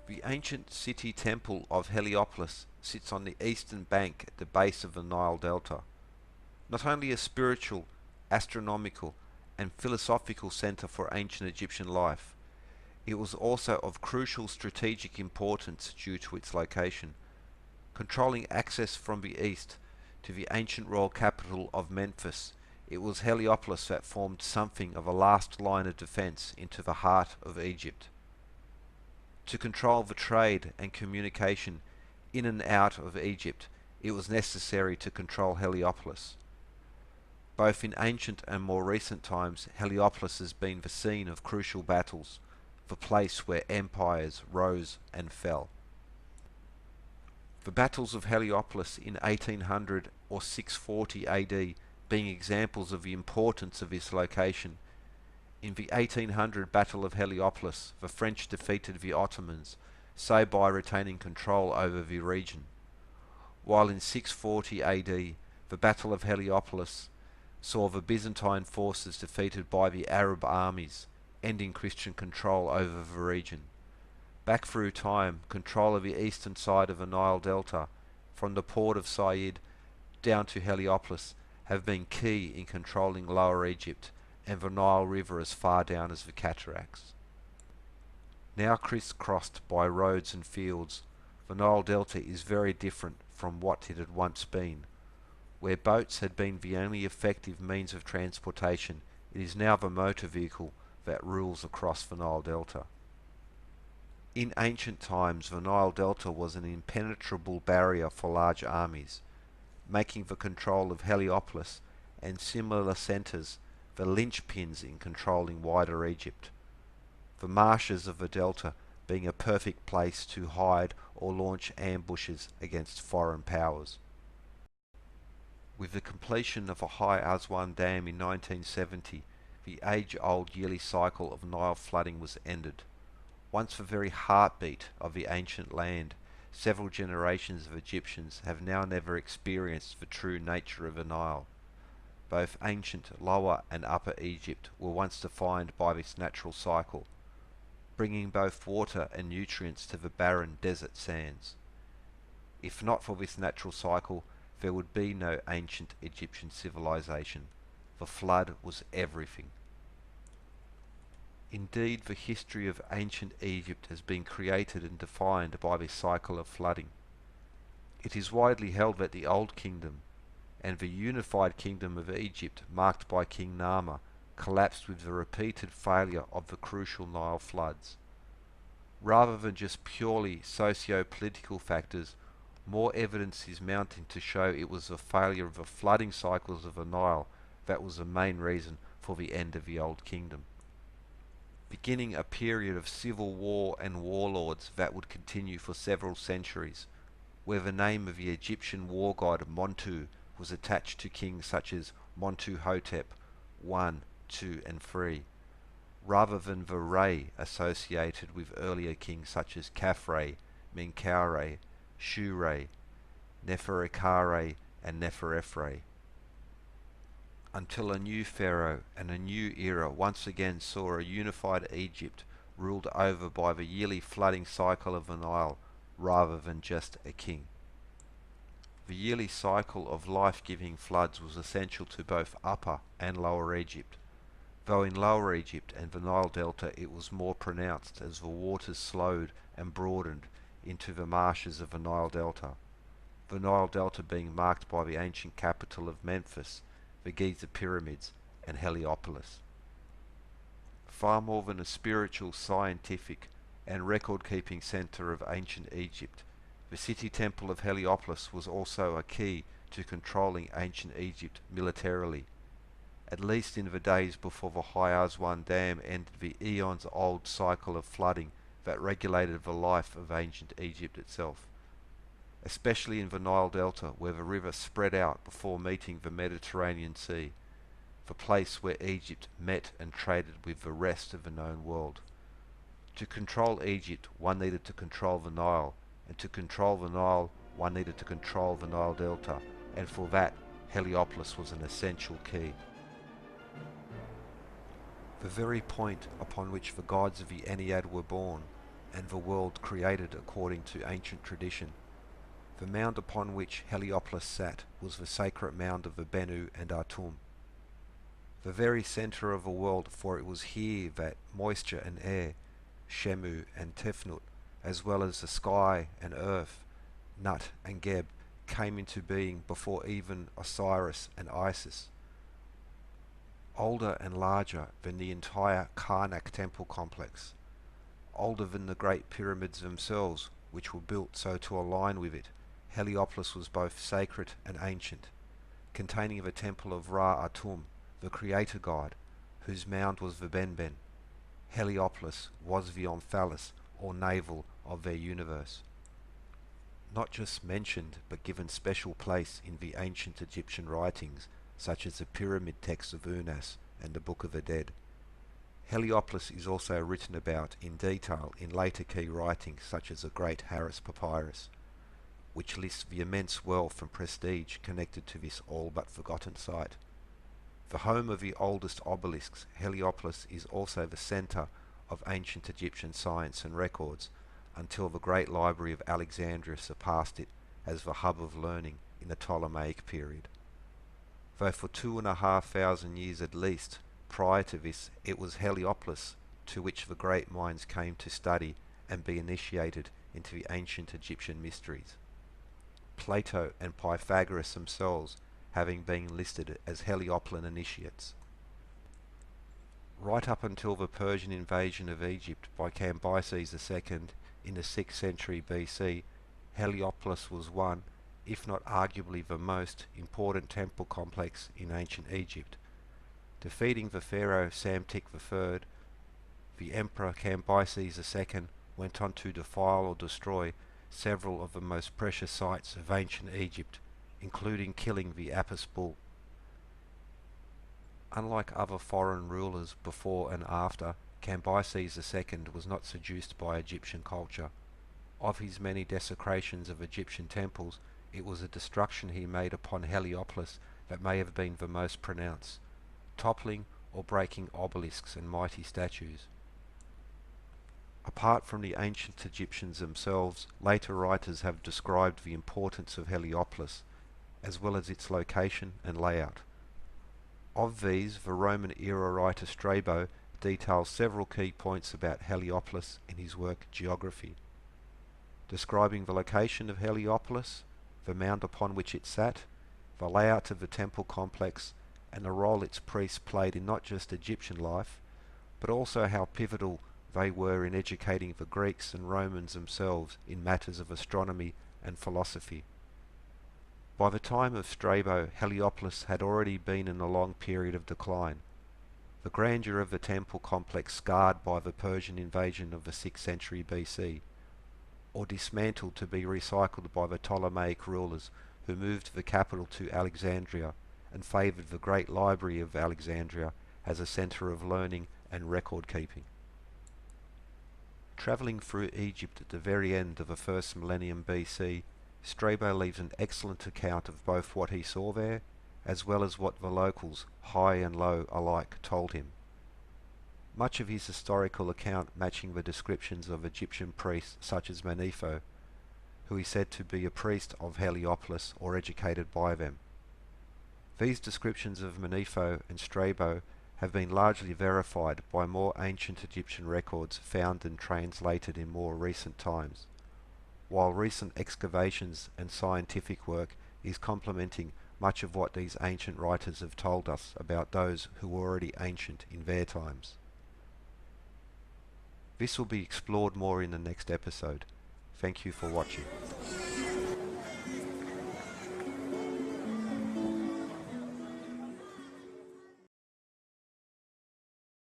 The ancient city temple of Heliopolis sits on the eastern bank at the base of the Nile Delta. Not only a spiritual, astronomical, and philosophical center for ancient Egyptian life, it was also of crucial strategic importance due to its location, controlling access from the east to the ancient royal capital of Memphis. It was Heliopolis that formed something of a last line of defense into the heart of Egypt. To control the trade and communication in and out of Egypt, it was necessary to control Heliopolis. Both in ancient and more recent times, Heliopolis has been the scene of crucial battles, the place where empires rose and fell. The battles of Heliopolis in 1800 or 640 AD being examples of the importance of this location. In the 1800 Battle of Heliopolis, the French defeated the Ottomans, so by retaining control over the region. While in 640 AD, the Battle of Heliopolis saw the Byzantine forces defeated by the Arab armies, ending Christian control over the region. Back through time, control of the eastern side of the Nile Delta, from the port of Said down to Heliopolis, have been key in controlling Lower Egypt and the Nile River as far down as the cataracts. Now crisscrossed by roads and fields, the Nile Delta is very different from what it had once been. Where boats had been the only effective means of transportation, it is now the motor vehicle that rules across the Nile Delta. In ancient times, the Nile Delta was an impenetrable barrier for large armies, making the control of Heliopolis and similar centres the linchpins in controlling wider Egypt. The marshes of the delta being a perfect place to hide or launch ambushes against foreign powers. With the completion of the High Aswan Dam in 1970, the age-old yearly cycle of Nile flooding was ended. Once the very heartbeat of the ancient land, several generations of Egyptians have now never experienced the true nature of the Nile. Both ancient Lower and Upper Egypt were once defined by this natural cycle, bringing both water and nutrients to the barren desert sands. If not for this natural cycle, there would be no ancient Egyptian civilization. The flood was everything. Indeed, the history of ancient Egypt has been created and defined by this cycle of flooding. It is widely held that the Old Kingdom and the unified kingdom of Egypt, marked by King Nama, collapsed with the repeated failure of the crucial Nile floods. Rather than just purely socio-political factors, more evidence is mounting to show it was the failure of the flooding cycles of the Nile that was the main reason for the end of the Old Kingdom, beginning a period of civil war and warlords that would continue for several centuries, where the name of the Egyptian war god Montu was attached to kings such as Montuhotep I, II, and III, rather than the Re associated with earlier kings such as Khafre, Menkaure, Shurre, Neferekare, and Neferefre, until a new pharaoh and a new era once again saw a unified Egypt ruled over by the yearly flooding cycle of the Nile rather than just a king. The yearly cycle of life-giving floods was essential to both Upper and Lower Egypt, though in Lower Egypt and the Nile Delta it was more pronounced as the waters slowed and broadened into the marshes of the Nile Delta being marked by the ancient capital of Memphis, the Giza Pyramids, and Heliopolis. Far more than a spiritual, scientific, and record-keeping centre of ancient Egypt, the city temple of Heliopolis was also a key to controlling ancient Egypt militarily, at least in the days before the High Aswan Dam ended the eons-old cycle of flooding that regulated the life of ancient Egypt itself, especially in the Nile Delta where the river spread out before meeting the Mediterranean Sea, the place where Egypt met and traded with the rest of the known world. To control Egypt, one needed to control the Nile, and to control the Nile, one needed to control the Nile Delta, and for that, Heliopolis was an essential key. The very point upon which the gods of the Ennead were born, and the world created according to ancient tradition. The mound upon which Heliopolis sat was the sacred mound of the Bennu and Atum, the very centre of the world, for it was here that moisture and air, Shemu and Tefnut, as well as the sky and earth, Nut and Geb, came into being before even Osiris and Isis. Older and larger than the entire Karnak temple complex, older than the great pyramids themselves, which were built so to align with it, Heliopolis was both sacred and ancient, containing the temple of Ra Atum, the creator god, whose mound was the Benben. Heliopolis was the Omphalos, or navel, of their universe. Not just mentioned, but given special place in the ancient Egyptian writings, such as the pyramid texts of Unas and the Book of the Dead. Heliopolis is also written about in detail in later key writings such as the Great Harris Papyrus, which lists the immense wealth and prestige connected to this all but forgotten site. The home of the oldest obelisks, Heliopolis is also the centre of ancient Egyptian science and records, until the great library of Alexandria surpassed it as the hub of learning in the Ptolemaic period. Though for 2,500 years at least prior to this it was Heliopolis to which the great minds came to study and be initiated into the ancient Egyptian mysteries. Plato and Pythagoras themselves having been listed as Heliopolitan initiates. Right up until the Persian invasion of Egypt by Cambyses II in the 6th century BC, Heliopolis was one, if not arguably the most, important temple complex in ancient Egypt. Defeating the pharaoh Psamtik III, the emperor Cambyses II went on to defile or destroy several of the most precious sites of ancient Egypt, including killing the Apis bull. Unlike other foreign rulers before and after, Cambyses II was not seduced by Egyptian culture. Of his many desecrations of Egyptian temples, it was the destruction he made upon Heliopolis that may have been the most pronounced, toppling or breaking obelisks and mighty statues. Apart from the ancient Egyptians themselves, later writers have described the importance of Heliopolis, as well as its location and layout. Of these, the Roman-era writer Strabo details several key points about Heliopolis in his work Geography, describing the location of Heliopolis, the mound upon which it sat, the layout of the temple complex, and the role its priests played in not just Egyptian life, but also how pivotal they were in educating the Greeks and Romans themselves in matters of astronomy and philosophy. By the time of Strabo, Heliopolis had already been in a long period of decline, the grandeur of the temple complex scarred by the Persian invasion of the 6th century BC, or dismantled to be recycled by the Ptolemaic rulers who moved the capital to Alexandria and favoured the great library of Alexandria as a centre of learning and record keeping. Travelling through Egypt at the very end of the first millennium BC, Strabo leaves an excellent account of both what he saw there, as well as what the locals, high and low alike, told him. Much of his historical account matching the descriptions of Egyptian priests such as Manetho, who is said to be a priest of Heliopolis or educated by them. These descriptions of Manetho and Strabo have been largely verified by more ancient Egyptian records found and translated in more recent times, while recent excavations and scientific work is complementing much of what these ancient writers have told us about those who were already ancient in their times. This will be explored more in the next episode. Thank you for watching.